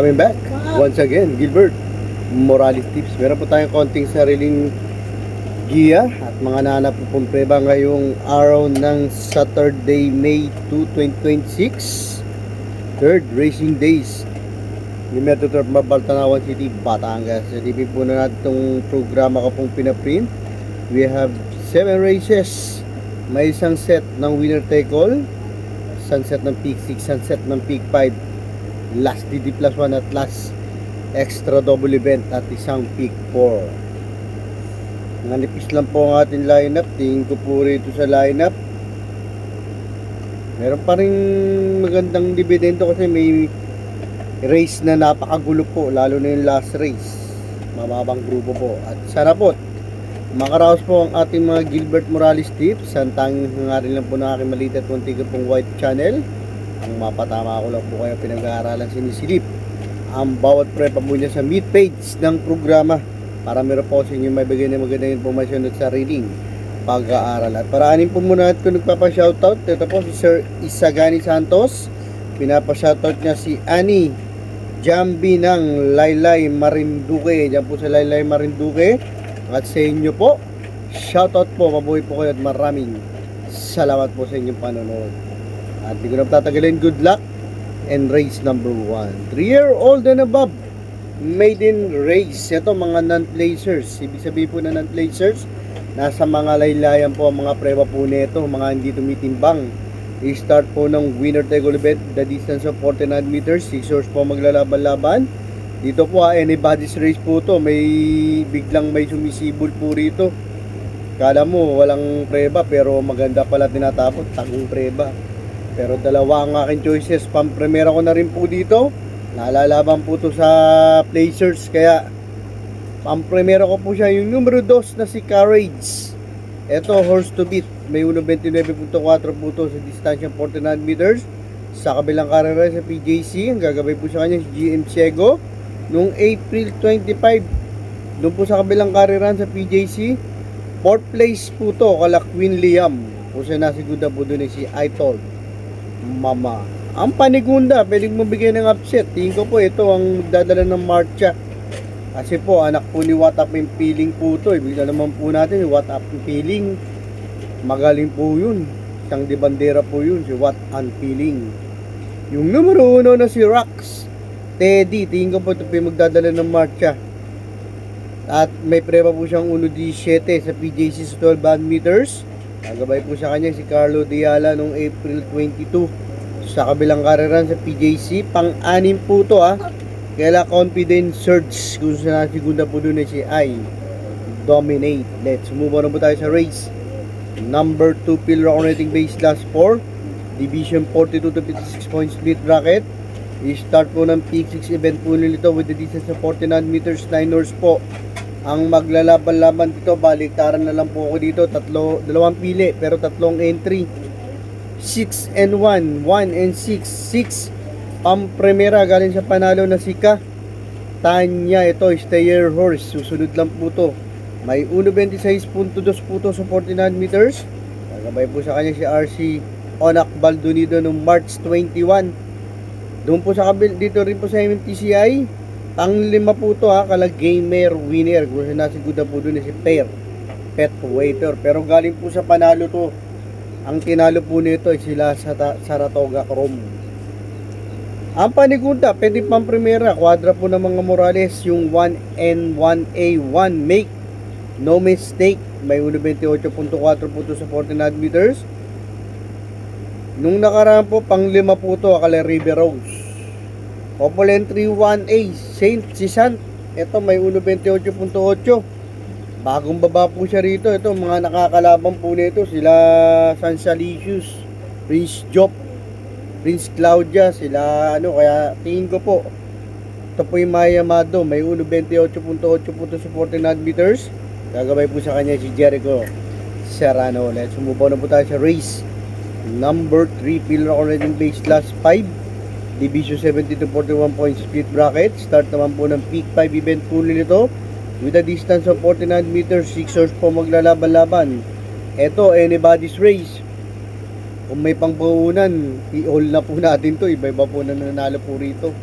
coming back once again, Gilbert Morales Tips. Meron po tayong konting sariling giya at mga nanap po pong preba ngayong araw ng Saturday, May 2, 2026, third racing days ni Metro Turf Baltanawan City, Batangas. So, tipin po na natin itong programa ko pong pinaprint. We have 7 races. May isang set ng winner take all, sunset ng peak 6, sunset ng peak 5, last DD plus 1 at last extra double event at isang peak 4. Nanipis lang po ang ating lineup. Tingin ko po rito sa lineup, meron pa rin magandang dividendo kasi may race na napakagulo po, lalo na yung last race. Mababang grupo po at sana po makaraos po ang ating mga Gilbert Morales Tips. Ang tanging hangarin lang po ng aking maliit at muntik pong white channel. Ang mapatama ko lang po kayo pinag-aaralan sinisilip ang bawat prepa po niya sa mid page ng programa para meron po sa inyo may bigay na magandang informasyon at sariling pag-aaral. At paraanin po muna at kung nagpapa-shoutout, ito po si Sir Isagani Santos. Pinapa-shoutout niya si Annie Jambi ng Laylay Marinduque. Diyan po sa Laylay Marinduque. At sa inyo po, shoutout po, mabuhay po kayo at maraming salamat po sa inyong panonood. At di ko na tatagalin, good luck and race number 1. 3-year-old and above, maiden race. Ito mga non-placers. Ibig sabihin po na non-placers, nasa mga laylayan po ang mga preba po nito, mga hindi tumitimbang. I-start po ng winner take all event, the distance of 49 meters, 6 horse po maglalaban-laban. Dito po anybody's race po to. Biglang may sumisibol po rito. Kala mo walang preba pero maganda pala tinatapos, tagong preba. Pero dalawa ang aking choices. Pampremera ko na rin po dito. Nalalaban po to sa placers, kaya pampremera ko po siya yung numero 2 na si Courage. Ito horse to beat. May 1.29.4 po to sa distansya 49 meters. Sa kabilang karera sa PJC, ang gagabay po sa kanya si GM Ciego noong April 25. Doon po sa kabilang kariran sa PJC, 4th place po to kala Queen Liam. Kung siya nasigunda po doon si Idol Mama. Ang Panigunda, pwedeng mabigay ng upset. Tingin ko po ito ang magdadala ng marcha. Kasi po anak po ni What Up and Feeling po to. Ibig naman po natin What Up and Feeling, magaling po yun. Isang di bandera po yun, si What and Feeling. Yung numero 1 na si Rox Teddy, tingin ko po ito magdadala ng marcha. At may preba po siyang 1.17 sa PJC sa 12 meters. Nagabay po sa kanya si Carlo Diala noong April 22. Sa kabilang kariran sa PJC, pang-anim po to Kaya confident surge kung sa nasigunda po doon si I Dominate. Let's move on po tayo sa race number 2, Pillar rating base last 4, division 42 to 56 point split bracket. I-start po ng peak 6 event po nito with the distance of 49 meters, 9 horse po ang maglalaban-laban dito. Baliktaran na lang po ako dito, dalawang pili pero tatlong entry, 6 and 1, 1 and 6, 6 pampremera galing sa panalo na si Tanya. Ito stayer horse, susunod lang po to. May 1.26.2 po to sa 49 meters. Nagabay po sa kanya si RC Onak Baldonido noong March 21. Doon po sa kabil, dito rin po sa MTCI, pang-5 po to kala gamer winner. Kung nasigunda po doon si Pet Waiter. Pero galing po sa panalo to. Ang tinalo po nito ay sila sa Saratoga Chrome. Ang Panigunda, pwede pang primera, kwadra po ng mga Morales, yung 1N1A1 make no mistake. May 1.28.4 po to sa 49 meters. Nung nakaraan po, pang-5 po to akala River Rose. Opulent 1A Saint Sisant. Ito may 1.28.8. Bagong baba po siya rito. Ito mga nakakalaban po nito, sila Sansalicious, Prince Job, Prince Claudia, sila kaya tingin ko po ito po yung Mayamado. May 1.28.8 po to sa 49 meters. Gagabay po sa kanya si Jericho Serrano. Let's move on na po tayo sa race number 3, Pillar rating base last 5, division 70 to 41 point split bracket. Start naman po ng peak 5 event po nito with a distance of 49 meters, 6 horse po maglalaban-laban. Ito anybody's race. Kung may pangpuhunan, i-all na po natin to. Iba-iba po na nanalo po rito.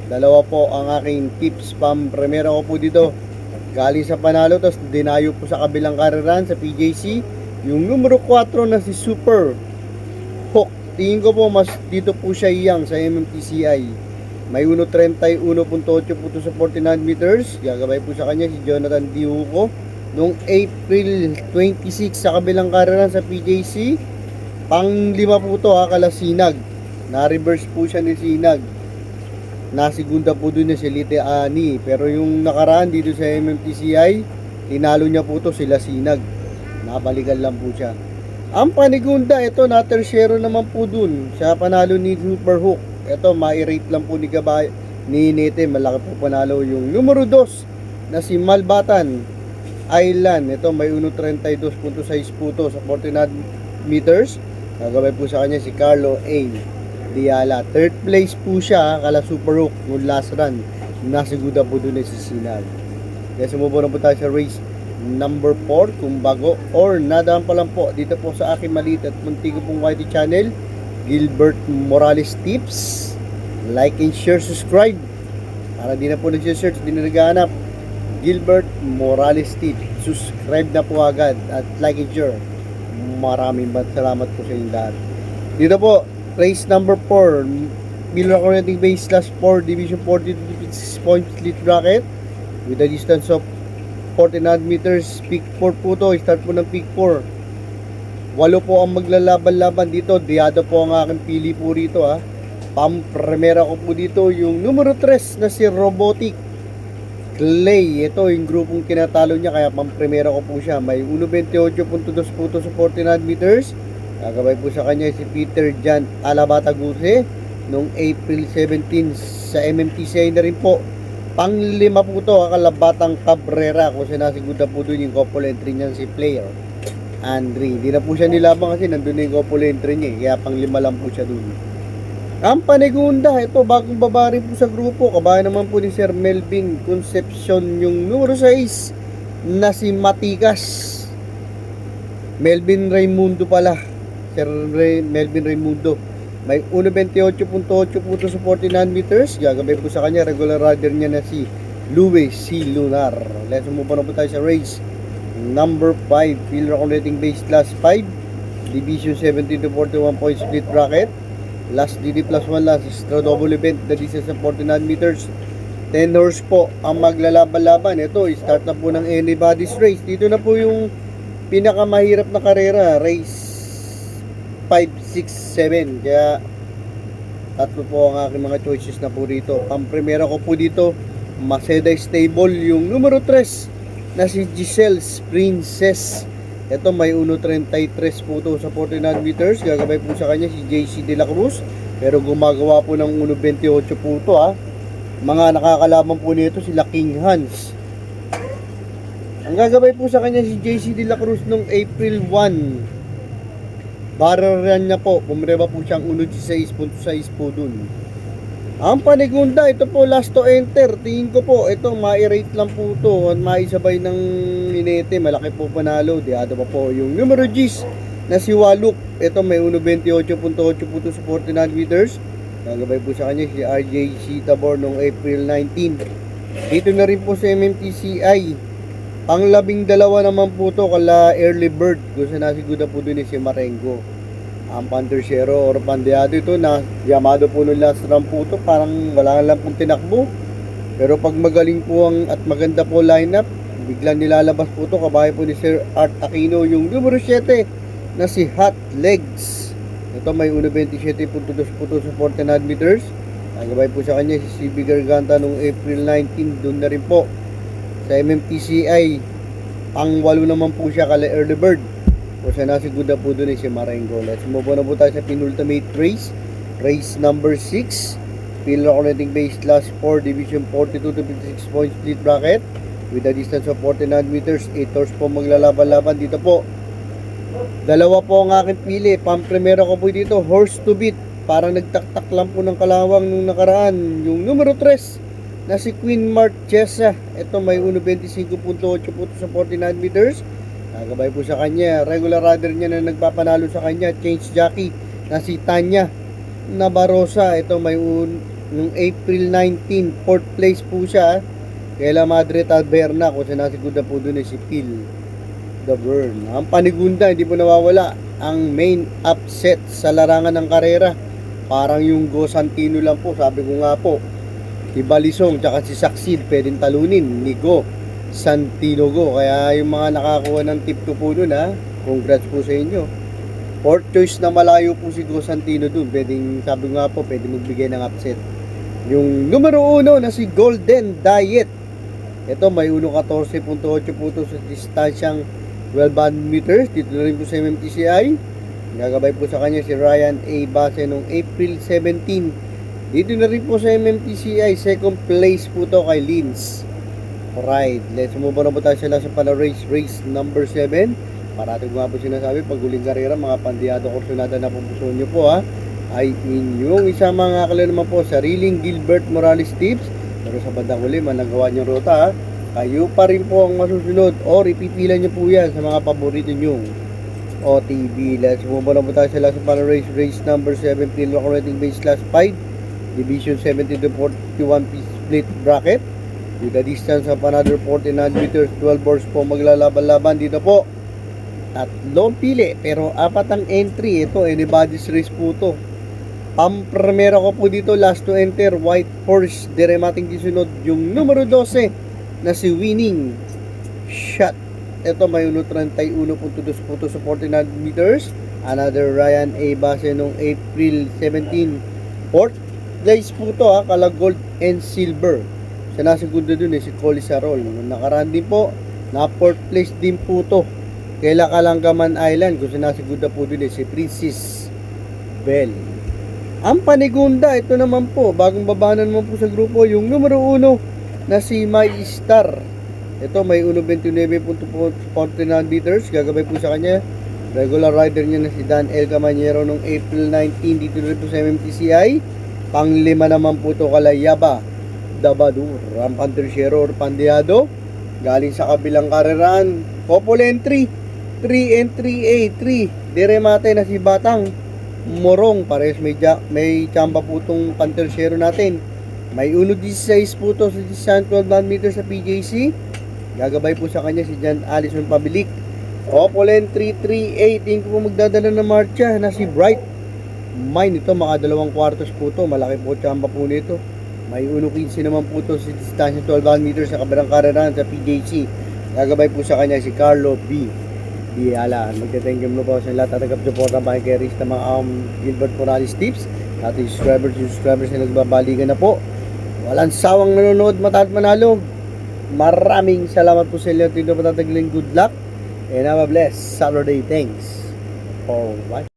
Dalawa po ang aking tips. Primera ko po dito, galing sa panalo, tapos dinayo po sa kabilang kararan sa PJC, yung numero 4 na si Super Hook. Tingin ko po mas dito po siya iyang sa MMTCI. May 1.31.8 po to sa 49 meters. Gagabay po sa kanya si Jonathan Diuco noong April 26 sa kabilang kararan sa PJC. Pang-5 po to kalasinag. Na-reverse po siya ni Sinag. Nasigunda po dun na si Lite Ani. Pero yung nakaraan dito sa MMTCI, tinalo niya po to sila Sinag. Nabalikan lang po siya. Ang panigunda, ito na tersyero naman po dun sa panalo ni Super Hook. Ito, ma-rate lang po ni Nete. Malaki po panalo yung numero 2 na si Malbatan Island. Ito, may 1.32.6 po to sa 49 meters. Gagawin po sa kanya si Carlo A. Diala. Third place po siya kala Super Hook ng last run. Nasiguda po doon si Sinag. Kaya sumubo na po tayo sa race number 4 kung bago or nadaan pa lang po dito po sa aking maliit at muntigo pong YT channel, Gilbert Morales Tips. Like and share, subscribe para di na po nag-search, di na naghahanap. Gilbert Morales Tips, subscribe na po agad at like and share. Maraming salamat po sa inyong lahat. Dito po race number 4, Miller Connecting Base /4 Division 40 to 56 point split bracket with a distance of 49 meters. Peak 4 po to. Start po ng peak 4. 8 po ang maglalaban-laban dito. Diado po ang aking pili po rito Pampremera ko po dito yung numero 3 na si Robotic Clay. Ito yung grupong kinatalo niya, kaya pampremera ko po siya. May 1.28.2 po to sa 49 meters. Gagabay po sa kanya si Peter Jan Alabataguse noong April 17 sa MMTCI na rin po. Pang-5 po to, Kalabatang Cabrera, kung sinasiguda po doon yung couple entry niyan si player Andre. Hindi na po siya nilabang kasi nandun na yung couple entry niya, kaya pang-5 lang po siya doon. Ang panigunda, ito bagong baba rin po sa grupo. Kabayan naman po ni Sir Melvin Concepcion yung numero 6 na si Matikas. Melvin Raimundo pala. Sir Melvin Raimundo. May 1.28.8 po to sa 49 meters. Gagabay po sa kanya, regular rider niya na si Luis C. Lunar. Let's move on po tayo sa race number 5, Field Rating Base Class 5, Division 17 to 41 point split bracket. Last DD plus 1 last straw double event, the distance of 49 meters. 10 horse po ang maglalaban-laban. Ito, start na po ng anybody's race. Dito na po yung pinakamahirap na karera, race 5, 6, 7. Kaya tatlo po ang aking mga choices na po rito. Ang primera ko po dito, Maceda Stable, yung numero 3 na si Giselle's Princess. Ito may 1.33 po to sa 49 meters. Gagabay po sa kanya si JC De La Cruz, pero gumagawa po ng 1.28 po to Mga nakakalaban po nito sila King Hans. Ang gagabay po sa kanya si JC De La Cruz noong April 1. Bararan niya po, pumreba po siyang 1.16.6 po dun. Ang panigunda, ito po last to enter. Tingin ko po, ito ma-rate lang po to at maisabay ng Inete. Malaki po panalo. Diado pa po yung numero G's na si Waluk. Ito may 1.28.8 po to sa 49 meters. Nagabay po sa kanya si RJC Tabor noong April 19. Dito na rin po sa MMTCI. Ang 12 naman po to kala Early Bird. Kung sa nasiguda po dun si Marengo. Ang Pantersero or Pandeado ito na Yamado po nung last round po to. Parang wala lang pong tinakbo. Pero pag magaling po at maganda po lineup, biglang nilalabas po to. Kabahay po ni Sir Art Aquino yung numero 7 na si Hot Legs. Ito may 1.27.2 po to sa 49 meters. Nagabay po sa kanya si CB Garganta noong April 19. Doon na rin po sa MMTCI. Pang-8 naman po siya kala Early Bird. O siya nasiguda po doon si Marengo. Let's move on na po tayo sa penultimate race. Race number 6. Field Rating Base Class 4 Division 42 to 56 point split bracket with a distance of 49 meters. 8 horse po maglalaban-laban dito po. Dalawa po ang aking pili. Pampremera ko po dito, Horse to Beat. Parang nagtaktak lang po ng kalawang nung nakaraan. Yung numero 3 na si Queen Marchesa. Ito may 1.25.8 po sa 49 meters. Nagabay po sa kanya, regular rider niya na nagpapanalo sa kanya, change jockey na si Tanya Nabarosa. Ito may nung April 19, 4th place po siya. Kaila Madre Taberna, kung sinasigod na po doon si Phil the Burn. Ang panigunda, hindi po nawawala ang main upset sa larangan ng karera. Parang yung Go Santino lang po, sabi ko nga po, si Balisong tsaka si Succeed pwedeng talunin ni Go Santino Go. Kaya yung mga nakakuha ng tip ko po dun, congrats po sa inyo. Fourth choice na malayo po si Go Santino dun, pwedeng, sabi ko nga po, pwedeng magbigay ng upset. Yung numero 1 na si Golden Diet, ito may 1.14.8 po ito sa distansyang 1200 meters. Dito na rin po sa MMTCI. Gagabay po sa kanya si Ryan A. Base noong April 17. Dito na rin po sa MMTCI. Second place po to kay Linz Pride. Let's move on na po tayo sila sa race number 7. Parating ko nga po sinasabi, pag huling karera, mga pandiyado kursunada na po puso nyo po ay inyong isang mga akala naman po, sariling Gilbert Morales Tips. Pero sa bandang huli, managawa nyo rota, kayo pa rin po ang masusunod o ipipila nyo po yan sa mga paborito nyo OTB. Let's move on na po tayo sa last race number 7, Pillow Rating Base Class 5, Division 70 to 41 piece split bracket with a distance of another 49 meters. 12 bores po maglalaban-laban dito po. Tatlong pili pero 4 ang entry. Ito anybody's race po to. Pampremera ko po dito, last to enter, White Horse, diremating disunod, yung numero 12 na si Winning Shot. Ito may 1.31.2 po to sa 49 meters. Another Ryan A. Base noong April 17. Fourth place po to, kala gold and silver. Sa nasigundo dun si Colisarol. Nakaraan din po, na fourth place din po to. Kaila Kalangaman Island, kung sinasigundo po dun si Princess Belle. Ang panigunda, ito naman po, bagong babanan mo po sa grupo, yung numero 1 na si My Star. Ito may 1.29.49 meters. Gagabay po sa kanya regular rider niya na si Dan L. Camanyero noong April 19. Dito rin po sa MMTCI. Panglima naman po ito Kalayaba Dabadur, Rampan Terciero or Pandeado. Galing sa kabilang kareraan, couple entry 3 and 3A 3 diremate na si Batang Morong. Pares may tsamba po itong Panterciero natin. May 1.16 po ito sa distance 12 meters sa PJC. Gagabay po sa kanya si John Allison Pabilik. Opolen 338. Yung po magdadala ng marcha na si Bright Mine. Ito mga 2 kwartos po ito. Malaki po tsamba po nito. May 1.15 naman po ito sa distance 12 meters sa kabilang karerahan sa PJC. Gagabay po sa kanya si Carlo B. Diala. Magte-thank you po sa lahat at nagkapsuporta ba kay Riz na mga Gilbert Morales Tips. At yung subscribers na nagbabalikan na po. Walang sawang nanonood, mataat manalo. Maraming salamat po sa inyo. Tino patatagling good luck and have a blessed Saturday. Thanks for watching.